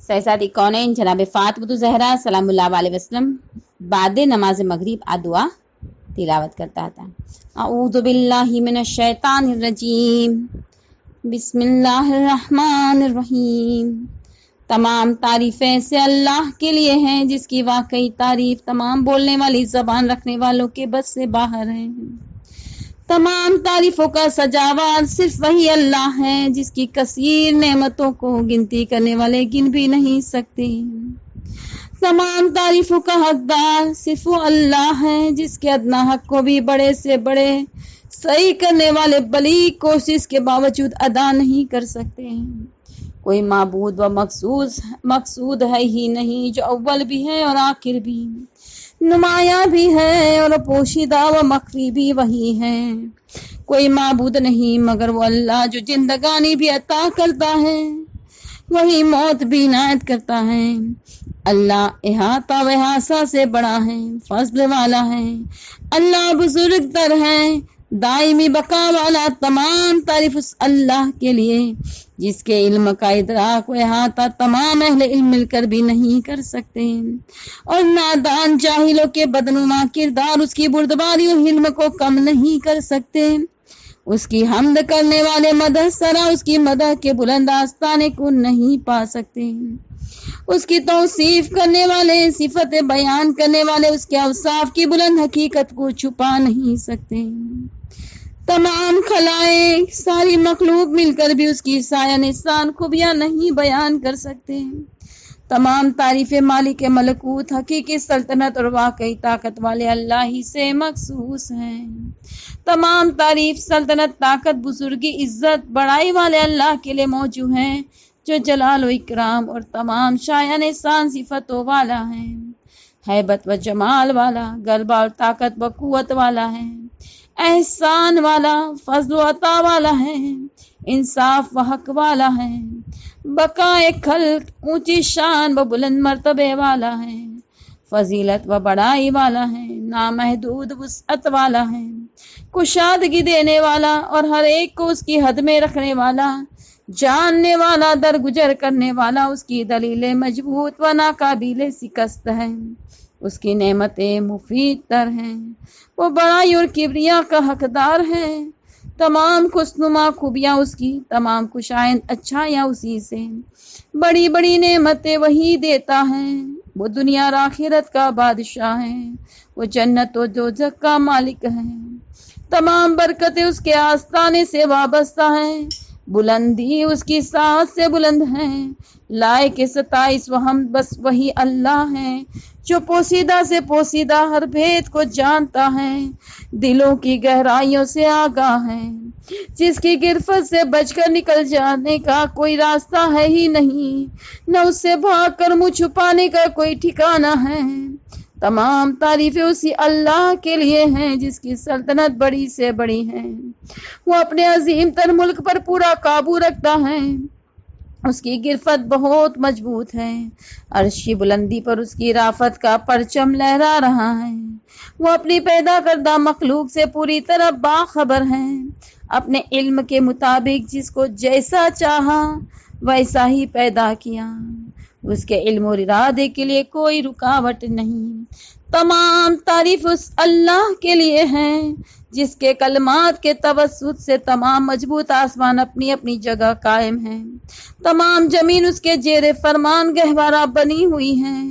سیسات کونین جناب فاطمہ زہرا سلام اللہ علیہ وسلم بعد نماز مغرب دعا تلاوت کرتا تھا. اعوذ باللہ من الشیطان الرجیم بسم اللہ الرحمن الرحیم. تمام تعریفیں سے اللہ کے لیے ہیں جس کی واقعی تعریف تمام بولنے والی زبان رکھنے والوں کے بس سے باہر ہے. تمام تعریفوں کا سجاوار صرف وہی اللہ ہے جس کی کثیر نعمتوں کو گنتی کرنے والے گن بھی نہیں سکتے. تمام تعریفوں کا حقدار صرف وہ اللہ ہے جس کے ادنا حق کو بھی بڑے سے بڑے صحیح کرنے والے بلی کوشش کے باوجود ادا نہیں کر سکتے. کوئی معبود و مقصود ہے ہی نہیں جو اول بھی ہے اور آخر بھی، نمایاں بھی ہے اور پوشیدہ و مخفی بھی وہی ہے. کوئی معبود نہیں مگر وہ اللہ جو زندگانی بھی عطا کرتا ہے، وہی موت بھی عنایت کرتا ہے. اللہ احاطہ و احاطہ سے بڑا ہے، فضل والا ہے. اللہ بزرگ تر ہے، دائمی بقا والا. تمام تعریف اس اللہ کے لیے جس کے علم کا ادراک و احاطہ تمام اہل علم مل کر بھی نہیں کر سکتے، اور نادان جاہلوں کے بدنما کردار اس کی بردباری اور علم کو کم نہیں کر سکتے. اس کی حمد کرنے والے مدح سرا اس کی مدح کے بلند آستانے کو نہیں پا سکتے. اس کی توصیف کرنے والے، صفت بیان کرنے والے اس کے اوصاف کی بلند حقیقت کو چھپا نہیں سکتے. تمام خلائق، ساری مخلوق مل کر بھی اس کی سایہ نشان خوبیاں نہیں بیان کر سکتے. تمام تعریف مالک ملکوت، حقیقی سلطنت اور واقعی طاقت والے اللہ ہی سے مخصوص ہیں. تمام تعریف سلطنت، طاقت، بزرگی، عزت، بڑائی والے اللہ کے لیے موجود ہیں جو جلال و اکرام اور تمام شایہ نشان صفتوں والا ہے، ہیبت و جمال والا، غلبہ اور طاقت و قوت والا ہے، احسان والا، فضل و عطا والا ہے، انصاف و حق والا ہے، بقائے خلق، اونچی شان و بلند مرتبے والا ہے، فضیلت و بڑائی والا ہے، نامحدود وسعت والا ہے، کشادگی دینے والا اور ہر ایک کو اس کی حد میں رکھنے والا، جاننے والا، درگزر کرنے والا. اس کی دلیلیں مضبوط و ناقابل شکست ہیں، اس کی نعمتیں مفید تر ہیں، وہ بڑائی اور کبریا کا حقدار ہے. تمام خوشنما خوبیاں اس کی، تمام خوشائند اچھائیاں اسی سے، بڑی بڑی نعمتیں وہی دیتا ہے. وہ دنیا اور آخرت کا بادشاہ ہے، وہ جنت و دوزخ کا مالک ہے. تمام برکتیں اس کے آستانے سے وابستہ ہیں، بلندی اس کی ساتھ سے بلند ہے. لائق ستائش و حمد بس وہی اللہ ہے جو پوشیدہ سے پوشیدہ ہر بھید کو جانتا ہے، دلوں کی گہرائیوں سے آگاہ ہے، جس کی گرفت سے بچ کر نکل جانے کا کوئی راستہ ہے ہی نہیں، نہ اس سے بھاگ کر منہ چھپانے کا کوئی ٹھکانہ ہے. تمام تعریفیں اسی اللہ کے لیے ہیں جس کی سلطنت بڑی سے بڑی ہے. وہ اپنے عظیم تر ملک پر پورا قابو رکھتا ہے، اس کی گرفت بہت مضبوط ہے، عرشی بلندی پر اس کی رافت کا پرچم لہرا رہا ہے. وہ اپنی پیدا کردہ مخلوق سے پوری طرح باخبر ہے، اپنے علم کے مطابق جس کو جیسا چاہا ویسا ہی پیدا کیا. اس کے علم اور ارادے کے لیے کوئی رکاوٹ نہیں. تمام تعریف اس اللہ کے لیے ہیں جس کے کلمات کے توسط سے تمام مضبوط آسمان اپنی اپنی جگہ قائم ہیں، تمام زمین اس کے زیر فرمان گہوارہ بنی ہوئی ہیں،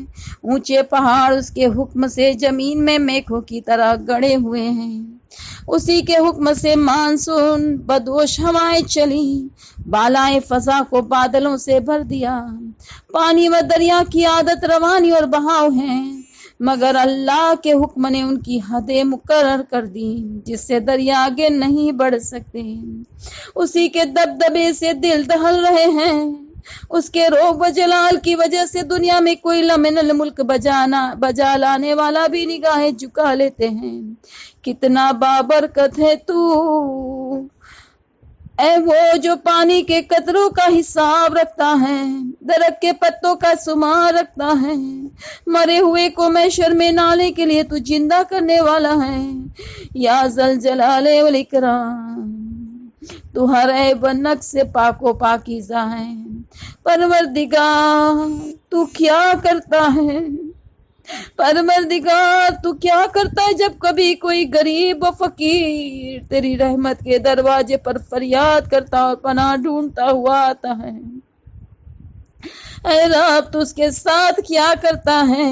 اونچے پہاڑ اس کے حکم سے زمین میں میخوں کی طرح گڑے ہوئے ہیں. اسی کے حکم سے مانسون بدوش ہوائیں چلی، بالائے فضا کو بادلوں سے بھر دیا. پانی و دریا کی عادت روانی اور بہاؤ ہیں، مگر اللہ کے حکم نے ان کی حدیں مقرر کر دی جس سے دریا آگے نہیں بڑھ سکتے. اسی کے دبدبے سے دل دہل رہے ہیں، اس کے روب و جلال کی وجہ سے دنیا میں کوئی لمن الملک بجا لانے والا بھی نگاہیں جھکا لیتے ہیں. کتنا بابرکت ہے تو اے وہ جو پانی کے قطروں کا حساب رکھتا ہے، درخت کے پتوں کا شمار رکھتا ہے، مرے ہوئے کو محشر میں نالے کے لیے تو زندہ کرنے والا ہے. یا ذل جلال والاکرام، تو ہر عیب و نقص سے پاک و پاکیزہ ہے. پروردگار تو کیا کرتا ہے، پروردگار تو کیا کرتا ہے جب کبھی کوئی غریب و فقیر تیری رحمت کے دروازے پر فریاد کرتا اور پناہ ڈھونڈتا ہوا آتا ہے، اے رب تو اس کے ساتھ کیا کرتا ہے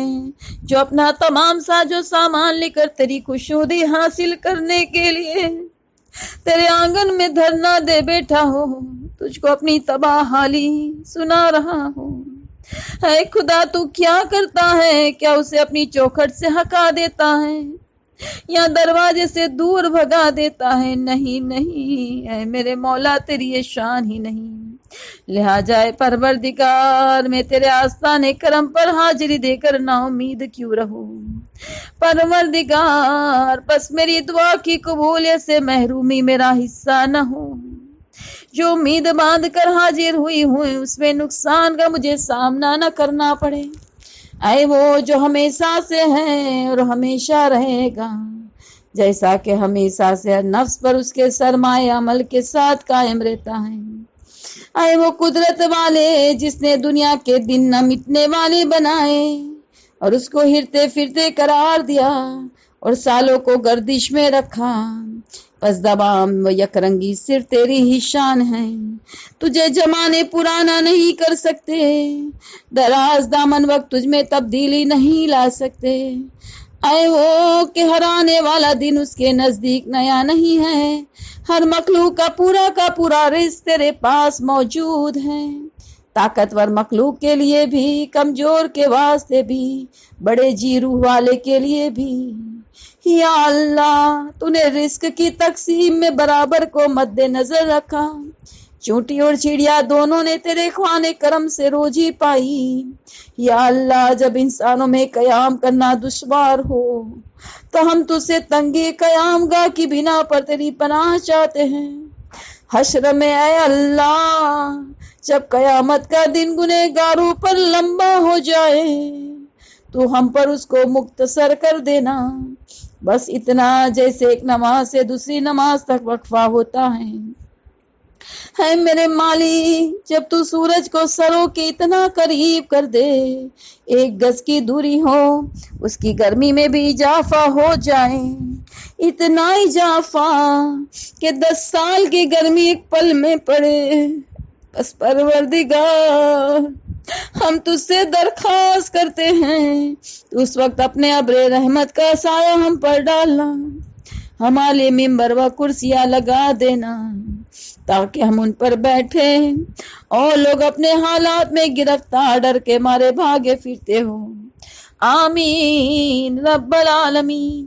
جو اپنا تمام ساز و سامان لے کر تیری خوشنودی حاصل کرنے کے لیے تیرے آنگن میں دھرنا دے بیٹھا ہو، تجھ کو اپنی تباہ حالی سنا رہا ہو۔ اے خدا تو کیا کرتا ہے، کیا اسے اپنی چوکھٹ سے ہٹا دیتا ہے یا دروازے سے دور بھگا دیتا ہے؟ نہیں نہیں، اے میرے مولا تیری یہ شان ہی نہیں، لہٰذا اے پروردگار میں تیرے آستانے کرم پر حاضری دے کر نا امید کیوں رہوں؟ پروردگار بس میری دعا کی قبولیت سے محرومی میرا حصہ نہ ہو، جو امید باندھ کر حاضر ہوئی ہوں اس میں نقصان کا مجھے سامنا نہ کرنا پڑے۔ اے وہ جو ہمیشہ سے ہے اور ہمیشہ رہے گا، جیسا کہ ہمیشہ سے نفس پر اس کے سرمایہ عمل کے ساتھ قائم رہتا ہے۔ اے وہ قدرت والے جس نے دنیا کے دن نہ مٹنے والے بنائے اور اس کو ہرتے پھرتے قرار دیا اور سالوں کو گردش میں رکھا، پس دبام و یک رنگی صرف تیری ہی شان ہے، تجھے زمانے پرانا نہیں کر سکتے، دراز دامن وقت تجھ میں تبدیلی نہیں لا سکتے۔ اے وہ کہ ہر آنے والا دن اس کے نزدیک نیا نہیں ہے، ہر مخلوق کا پورا رزق تیرے پاس موجود ہے، طاقتور مخلوق کے لیے بھی، کمزور کے واسطے بھی، بڑے جی روح والے کے لیے بھی۔ یا اللہ تو نے رزق کی تقسیم میں برابر کو مد نظر رکھا، چونٹی اور چڑیا دونوں نے تیرے خوان کرم سے روزی پائی۔ یا اللہ جب انسانوں میں قیام کرنا دشوار ہو تو ہم تجھ سے تنگی قیام گاہ کی بنا پر تیری پناہ چاہتے ہیں۔ حشر میں اے اللہ جب قیامت کا دن گنہگاروں پر لمبا ہو جائے تو ہم پر اس کو مختصر کر دینا، بس اتنا جیسے ایک نماز سے دوسری نماز تک وقفہ ہوتا ہے۔ اے میرے مالی جب تو سورج کو سروں کے اتنا قریب کر دے، ایک گز کی دوری ہو اس کی گرمی میں بھی اضافہ ہو جائے، اتنا اضافہ کہ 10 سال کی گرمی ایک پل میں پڑے، بس پروردگار ہم تجھ سے درخواست کرتے ہیں تو اس وقت اپنے ابر رحمت کا سایہ ہم پر ڈالنا، ہمارے ممبر و کرسیاں لگا دینا تاکہ ہم ان پر بیٹھے اور لوگ اپنے حالات میں گرفتار ڈر کے مارے بھاگے پھرتے ہو۔ آمین رب العالمین۔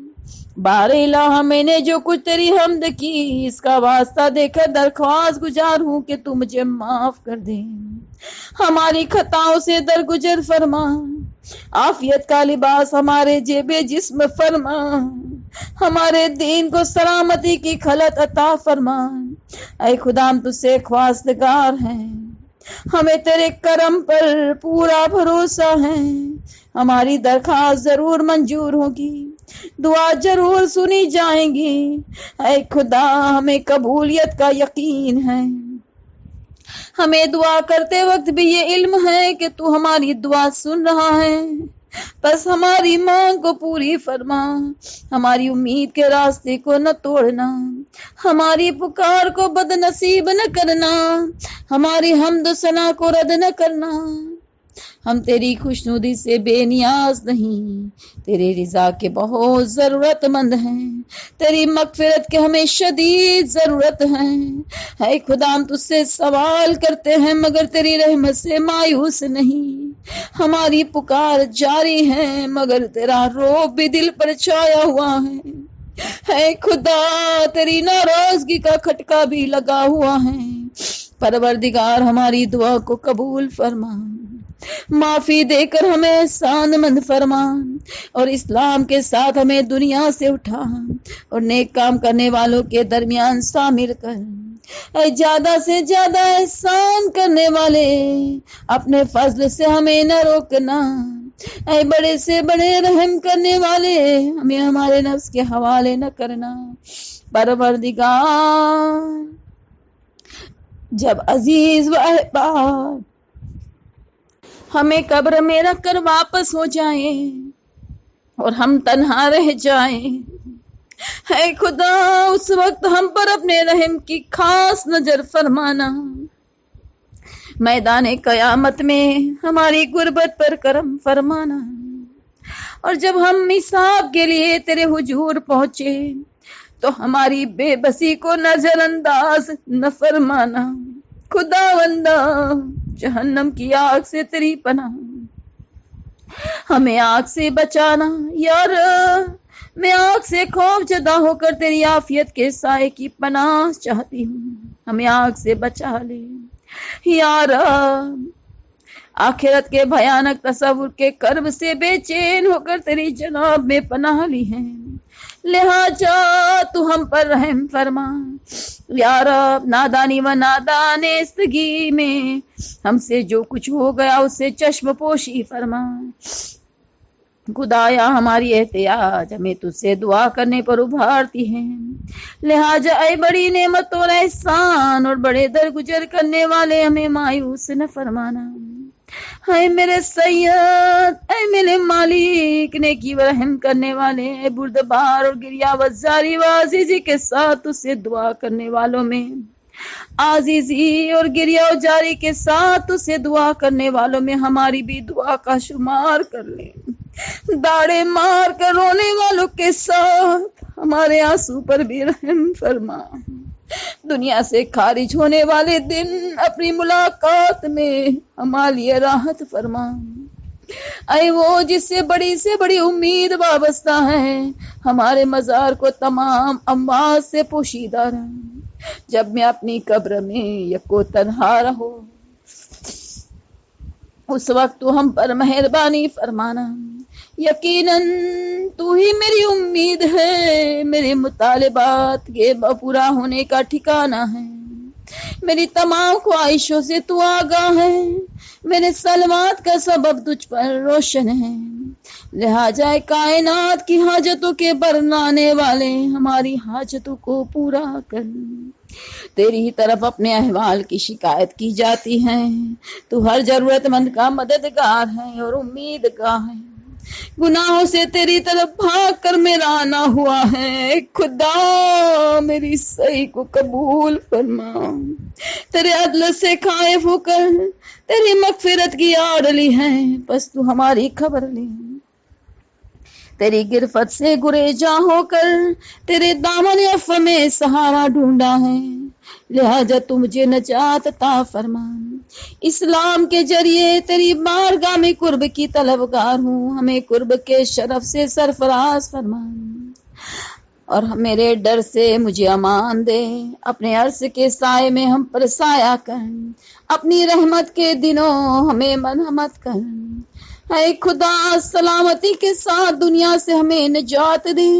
بار الہ میں نے جو کچھ تیری حمد کی اس کا واسطہ دے کر درخواست گزار ہوں کہ تو مجھے معاف کر دے، ہماری خطاؤں سے درگزر فرما، عافیت کا لباس ہمارے جیب جسم فرما، ہمارے دین کو سلامتی کی خلط عطا فرما۔ اے خدا ہم تجھ سے خواستگار ہیں، ہمیں تیرے کرم پر پورا بھروسہ ہے، ہماری درخواست ضرور منظور ہوگی، دعا ضرور سنی جائیں گی۔ اے خدا ہمیں قبولیت کا یقین ہے، ہمیں دعا کرتے وقت بھی یہ علم ہے کہ تو ہماری دعا سن رہا ہے، بس ہماری مانگ کو پوری فرما، ہماری امید کے راستے کو نہ توڑنا، ہماری پکار کو بد نصیب نہ کرنا، ہماری حمد و ثنا کو رد نہ کرنا۔ ہم تیری خوشنودی سے بے نیاز نہیں، تیری رضا کے بہت ضرورت مند ہیں، تیری مغفرت کے ہمیں شدید ضرورت ہے۔ اے خدا ہم تجھ سے سوال کرتے ہیں مگر تیری رحمت سے مایوس نہیں، ہماری پکار جاری ہے مگر تیرا روب بھی دل پر چھایا ہوا ہے۔ اے خدا تیری ناراضگی کا کھٹکا بھی لگا ہوا ہے، پروردگار ہماری دعا کو قبول فرما، معافی دے کر ہمیں احسان مند فرما اور اسلام کے ساتھ ہمیں دنیا سے اٹھا اور نیک کام کرنے والوں کے درمیان شامل کر۔ اے زیادہ سے زیادہ احسان کرنے والے اپنے فضل سے ہمیں نہ روکنا، اے بڑے سے بڑے رحم کرنے والے ہمیں ہمارے نفس کے حوالے نہ کرنا۔ پروردگار جب عزیز و احباب ہمیں قبر میں رکھ کر واپس ہو جائیں اور ہم تنہا رہ جائیں، اے خدا اس وقت ہم پر اپنے رحم کی خاص نظر فرمانا، میدان قیامت میں ہماری غربت پر کرم فرمانا، اور جب ہم حساب کے لیے تیرے حضور پہنچے تو ہماری بے بسی کو نظر انداز نہ فرمانا، خداوندا جہنم کی آگ سے تیری پناہ، ہمیں آگ سے بچانا یار، میں آگ سے خوف زدہ ہو کر تیری عافیت کے سائے کی پناہ چاہتی ہوں، ہمیں آگ سے بچا لے یار، آخرت کے بھیانک تصور کے کرب سے بے چین ہو کر تیری جناب میں پناہ لی ہے، لہٰذا تو ہم پر رحم فرما یا رب، نادانی و نادانستگی میں ہم سے جو کچھ ہو گیا اس سے چشم پوشی فرما، خدایا ہماری احتیاج ہمیں تجھ سے دعا کرنے پر ابھارتی ہے، لہٰذا اے بڑی نعمت اور احسان اور بڑے درگزر کرنے والے ہمیں مایوس نہ فرمانا، اے میرے سید، اے میرے مالک، نیکی و رحم کرنے والے، اے بردبار اور گریہ وزاری و عزیزی کے ساتھ اس سے دعا کرنے والوں میں عزیزی اور گریہ و جاری کے ساتھ اس سے دعا کرنے والوں میں ہماری بھی دعا کا شمار کر لیں، داڑے مار کر رونے والوں کے ساتھ ہمارے آنسو پر بھی رحم فرما، دنیا سے خارج ہونے والے دن اپنی ملاقات میں ہمارے لیے راحت فرما، اے وہ جس سے بڑی امید وابستہ ہے، ہمارے مزار کو تمام اموات سے پوشیدہ رہا، جب میں اپنی قبر میں یکو تنہا رہو اس وقت تو ہم پر مہربانی فرمانا، یقیناً تو ہی میری امید ہے، میرے مطالبات کے پورا ہونے کا ٹھکانہ ہے، میری تمام خواہشوں سے تو آگاہ ہے، میرے سلوات کا سبب تجھ پر روشن ہے، لہٰذا کائنات کی حاجتوں کے برنانے والے ہماری حاجتوں کو پورا کر، تیری ہی طرف اپنے احوال کی شکایت کی جاتی ہے، تو ہر ضرورت مند کا مددگار ہے اور امیدگار ہے، گناہوں سے تیری طرف بھاگ کر میرا آنا ہوا ہے، خدا میری صحیح کو قبول فرما، تیرے عدل سے خائف ہو کر تیری مغفرت کی آڑ لی ہے، بس تو ہماری خبر لی، تیری گرفت سے گریزاں ہو کر تیرے دامن عفو میں سہارا ڈھونڈا ہے، لہٰذا تو مجھے نجات عطا فرما، اسلام کے ذریعے تیری بارگاہ میں قرب کی طلبگار ہوں، ہمیں قرب کے شرف سے سرفراز فرما، اور میرے ڈر سے مجھے امان دے، اپنے عرش کے سائے میں ہم پر سایہ کر، اپنی رحمت کے دنوں ہمیں مرحمت کر، اے خدا سلامتی کے ساتھ دنیا سے ہمیں نجات دے،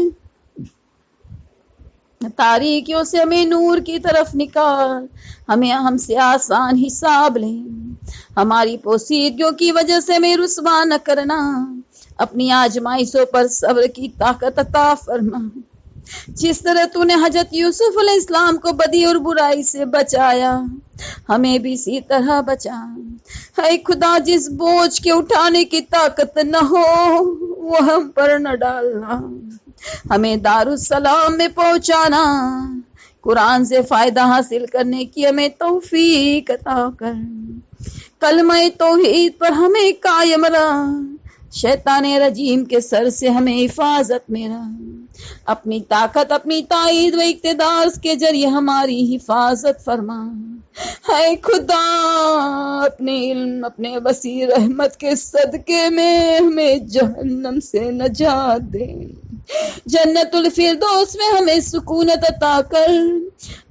تاریکیوں سے ہمیں نور کی طرف نکال، ہم سے آسان حساب لے، ہماری پوسیدگیوں کی وجہ سے ہمیں رسوا نہ کرنا، اپنی آزمائشوں پر صبر کی طاقت عطا فرما، جس طرح تو نے حضرت یوسف علیہ السلام کو بدی اور برائی سے بچایا، ہمیں بھی اسی طرح بچا، اے خدا جس بوجھ کے اٹھانے کی طاقت نہ ہو وہ ہم پر نہ ڈالنا، ہمیں دارالسلام میں پہنچانا، قرآن سے فائدہ حاصل کرنے کی ہمیں توفیق عطا کر، کلمہ توحید پر ہمیں قائم رکھ، شیطان رجیم کے سر سے ہمیں حفاظت میں رکھ، اپنی طاقت، اپنی تائید و اقتدار کے ذریعے ہماری حفاظت فرما، اے خدا اپنے علم، اپنے وسیع رحمت کے صدقے میں ہمیں جہنم سے نجات دے، جنت الفردوس میں ہمیں سکونت عطا کر،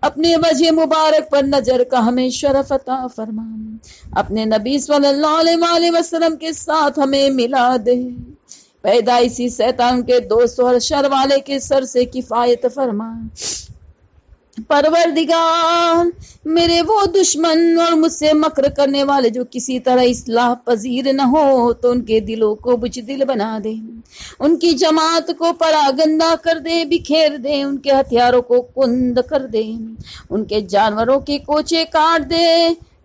اپنے وجہ مبارک پر نظر کا ہمیں شرف عطا فرما، اپنے نبی صلی اللہ علیہ وآلہ وسلم کے ساتھ ہمیں ملا دے، پیدائشی شیطان کے دوست اور شر والے کے سر سے کفایت فرما، پروردگار میرے وہ دشمن اور مجھ سے مکر کرنے والے جو کسی طرح اصلاح پذیر نہ ہو تو ان کے دلوں کو بزدل بنا دے، ان کی جماعت کو پراگندہ کر دے، بکھیر دے، ان کے ہتھیاروں کو کند کر دے، ان کے جانوروں کی کوچے کاٹ دے،